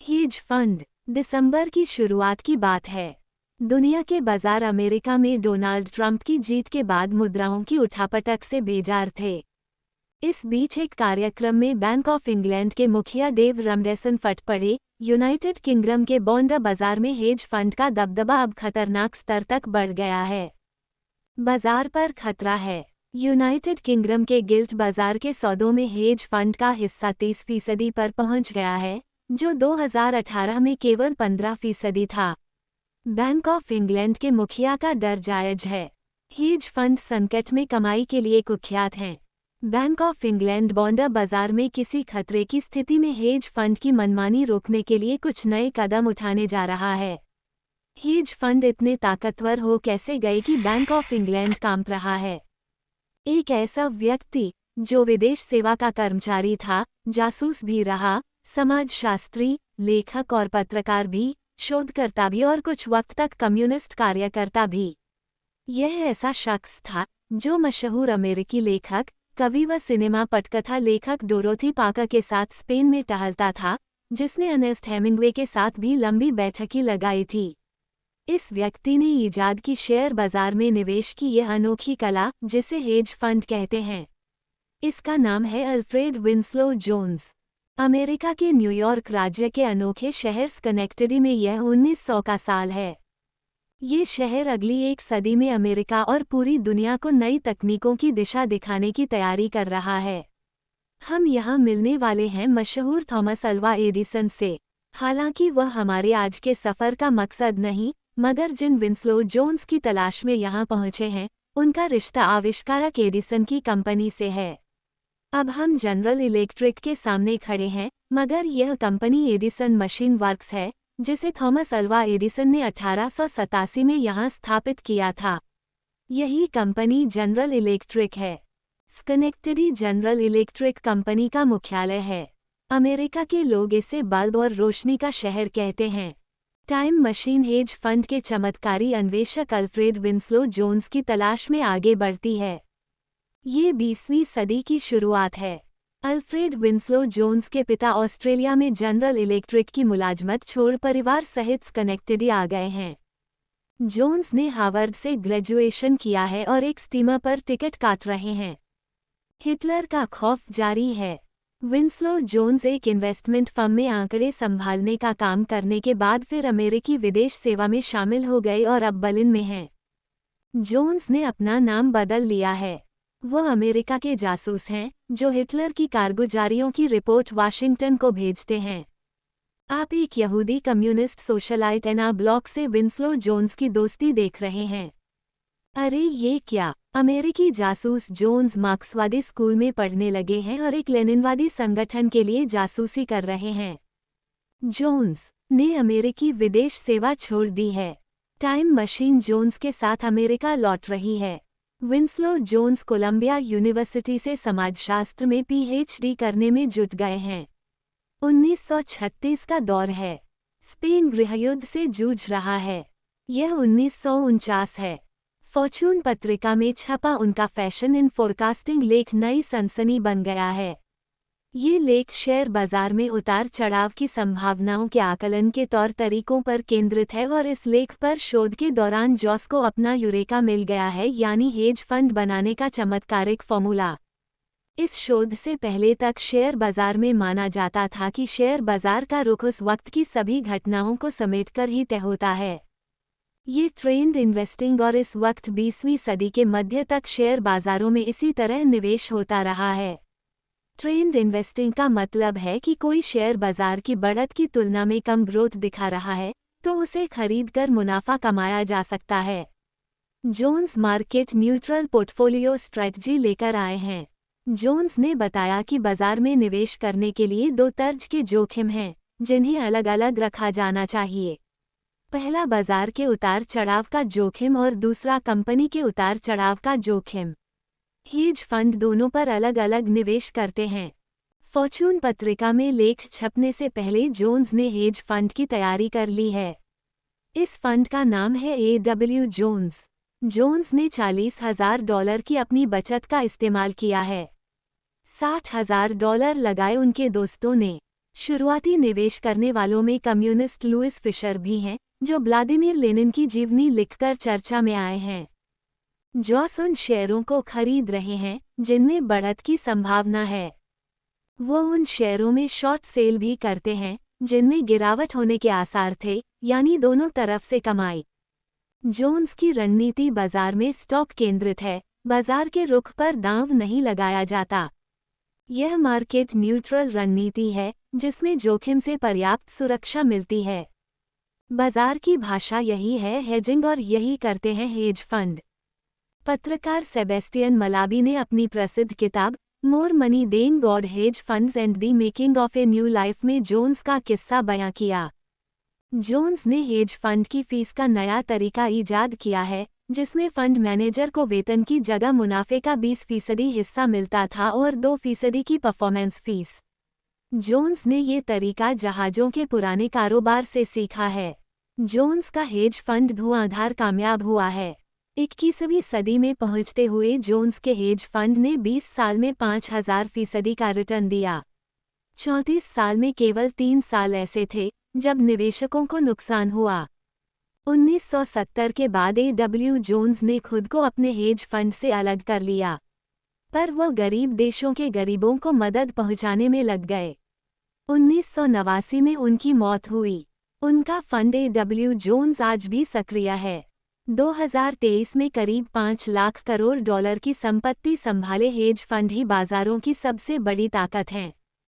Hedge fund. दिसंबर की शुरुआत की बात है। दुनिया के बाजार अमेरिका में डोनाल्ड ट्रंप की जीत के बाद मुद्राओं की उठापटक से बेजार थे। इस बीच एक कार्यक्रम में बैंक ऑफ इंग्लैंड के मुखिया डेव रमडेसन फट पड़े। यूनाइटेड किंगडम के बॉन्ड बाजार में हेज फंड का दबदबा अब खतरनाक स्तर तक बढ़ गया है। बाजार पर खतरा है। यूनाइटेड किंगडम के गिल्ट बाजार के सौदों में हेज फंड का हिस्सा 30% पर पहुंच गया है, जो 2018 में केवल 15% था। बैंक ऑफ इंग्लैंड के मुखिया का डर जायज है। हेज फंड संकट में कमाई के लिए कुख्यात हैं। बैंक ऑफ इंग्लैंड बॉन्ड बाजार में किसी खतरे की स्थिति में हेज फंड की मनमानी रोकने के लिए कुछ नए कदम उठाने जा रहा है। हेज फंड इतने ताकतवर हो कैसे गए कि बैंक ऑफ इंग्लैंड कांप रहा है। एक ऐसा व्यक्ति जो विदेश सेवा का कर्मचारी था, जासूस भी रहा, समाजशास्त्री, लेखक और पत्रकार भी, शोधकर्ता भी और कुछ वक्त तक कम्युनिस्ट कार्यकर्ता भी। यह ऐसा शख्स था जो मशहूर अमेरिकी लेखक, कवि व सिनेमा पटकथा लेखक डोरोथी पार्कर के साथ स्पेन में टहलता था, जिसने अर्नेस्ट हेमिंग्वे के साथ भी लंबी बैठकें लगाई थी। इस व्यक्ति ने ईजाद की शेयर बाजार में निवेश की यह अनोखी कला, जिसे हेज फंड कहते हैं। इसका नाम है अल्फ्रेड विंसलो जोन्स। अमेरिका के न्यूयॉर्क राज्य के अनोखे शहर स्कनेक्टडी में यह 1900 का साल है। ये शहर अगली एक सदी में अमेरिका और पूरी दुनिया को नई तकनीकों की दिशा दिखाने की तैयारी कर रहा है। हम यहाँ मिलने वाले हैं मशहूर थॉमस अल्वा एडिसन से। हालांकि वह हमारे आज के सफ़र का मकसद नहीं, मगर जिन विंसलो जोन्स की तलाश में यहाँ पहुँचे हैं, उनका रिश्ता आविष्कारक एडिसन की कंपनी से है। अब हम जनरल इलेक्ट्रिक के सामने खड़े हैं, मगर यह कंपनी एडिसन मशीन वर्क्स है, जिसे थॉमस अल्वा एडिसन ने 1887 में यहाँ स्थापित किया था। यही कंपनी जनरल इलेक्ट्रिक है। स्कनेक्टडी जनरल इलेक्ट्रिक कंपनी का मुख्यालय है। अमेरिका के लोग इसे बल्ब और रोशनी का शहर कहते हैं। टाइम मशीन हेज फंड के चमत्कारी अन्वेषक अल्फ्रेड विंसलो जोन्स की तलाश में आगे बढ़ती है। ये 20वीं सदी की शुरुआत है। अल्फ्रेड विंसलो जोन्स के पिता ऑस्ट्रेलिया में जनरल इलेक्ट्रिक की मुलाजमत छोड़ परिवार सहित स्कनेक्टडी आ गए हैं। जोन्स ने हार्वर्ड से ग्रेजुएशन किया है और एक स्टीमर पर टिकट काट रहे हैं। हिटलर का खौफ जारी है। विंसलो जोन्स एक इन्वेस्टमेंट फर्म में आंकड़े संभालने का काम करने के बाद फिर अमेरिकी विदेश सेवा में शामिल हो गए और अब बर्लिन में हैं। जोन्स ने अपना नाम बदल लिया है। वह अमेरिका के जासूस हैं, जो हिटलर की कारगुजारियों की रिपोर्ट वाशिंगटन को भेजते हैं। आप एक यहूदी कम्युनिस्ट सोशलाइट एना ब्लॉक से विंसलो जोन्स की दोस्ती देख रहे हैं। अरे ये क्या! अमेरिकी जासूस जोन्स मार्क्सवादी स्कूल में पढ़ने लगे हैं और एक लेनिनवादी संगठन के लिए जासूसी कर रहे हैं। जोन्स ने अमेरिकी विदेश सेवा छोड़ दी है। टाइम मशीन जोन्स के साथ अमेरिका लौट रही है। विंसलो जोन्स कोलंबिया यूनिवर्सिटी से समाजशास्त्र में पीएचडी करने में जुट गए हैं। 1936 का दौर है। स्पेन गृहयुद्ध से जूझ रहा है। यह 1949 है। फॉर्च्यून पत्रिका में छपा उनका फैशन इन फोरकास्टिंग लेख नई सनसनी बन गया है। ये लेख शेयर बाजार में उतार चढ़ाव की संभावनाओं के आकलन के तौर तरीकों पर केंद्रित है और इस लेख पर शोध के दौरान जॉस को अपना यूरेका मिल गया है, यानी हेज फंड बनाने का चमत्कारिक फॉर्मूला। इस शोध से पहले तक शेयर बाजार में माना जाता था कि शेयर बाजार का रुख उस वक्त की सभी घटनाओं को समेटकर ही तय होता है। ये ट्रेंड इन्वेस्टिंग और इस वक्त 20वीं सदी के मध्य तक शेयर बाजारों में इसी तरह निवेश होता रहा है। ट्रेंड इन्वेस्टिंग का मतलब है कि कोई शेयर बाजार की बढ़त की तुलना में कम ग्रोथ दिखा रहा है, तो उसे खरीदकर मुनाफा कमाया जा सकता है। Jones market neutral portfolio strategy लेकर आए हैं। जोन्स ने बताया कि बाजार में निवेश करने के लिए दो तर्ज के जोखिम हैं, जिन्हें अलग अलग रखा जाना चाहिए। पहला बाजार के उतार चढ़ाव का जोखिम और दूसरा कंपनी के उतार चढ़ाव का जोखिम। हेज फंड दोनों पर अलग अलग निवेश करते हैं। फॉर्च्यून पत्रिका में लेख छपने से पहले जोन्स ने हेज फंड की तैयारी कर ली है। इस फंड का नाम है AW जोन्स। जोन्स ने $40,000 की अपनी बचत का इस्तेमाल किया है। $60,000 लगाए उनके दोस्तों ने। शुरुआती निवेश करने वालों में कम्युनिस्ट लुइस फिशर भी हैं, जो व्लादिमीर लेनिन की जीवनी लिखकर चर्चा में आए हैं। जॉस उन शेयरों को खरीद रहे हैं जिनमें बढ़त की संभावना है। वो उन शेयरों में शॉर्ट सेल भी करते हैं जिनमें गिरावट होने के आसार थे, यानी दोनों तरफ से कमाई। जोन्स की रणनीति बाजार में स्टॉक केंद्रित है, बाजार के रुख पर दांव नहीं लगाया जाता। यह मार्केट न्यूट्रल रणनीति है जिसमें जोखिम से पर्याप्त सुरक्षा मिलती है। बाजार की भाषा यही है हेजिंग, और यही करते हैं हेज फंड। पत्रकार सेबेस्टियन मलाबी ने अपनी प्रसिद्ध किताब more money than God hedge funds and the making of a new life में जोन्स का किस्सा बयां किया। जोन्स ने हेज फंड की फीस का नया तरीका ईजाद किया है, जिसमें फंड मैनेजर को वेतन की जगह मुनाफे का 20% हिस्सा मिलता था और 2% की परफॉर्मेंस फीस। जोन्स ने ये तरीका जहाज़ों के पुराने कारोबार से सीखा है। जोन्स का हेज फंड धुआंधार कामयाब हुआ है। 21वीं सदी में पहुंचते हुए जोन्स के हेज फंड ने 20 साल में 5000% का रिटर्न दिया। 34 साल में केवल 3 साल ऐसे थे जब निवेशकों को नुकसान हुआ। 1970 के बाद A.W. जोन्स ने खुद को अपने हेज फंड से अलग कर लिया, पर वो गरीब देशों के गरीबों को मदद पहुंचाने में लग गए। 1989 में उनकी मौत हुई। उनका फंड A.W. जोन्स आज भी सक्रिय है। 2023 में करीब 5 लाख करोड़ डॉलर की संपत्ति संभाले हेज फंड ही बाजारों की सबसे बड़ी ताकत हैं।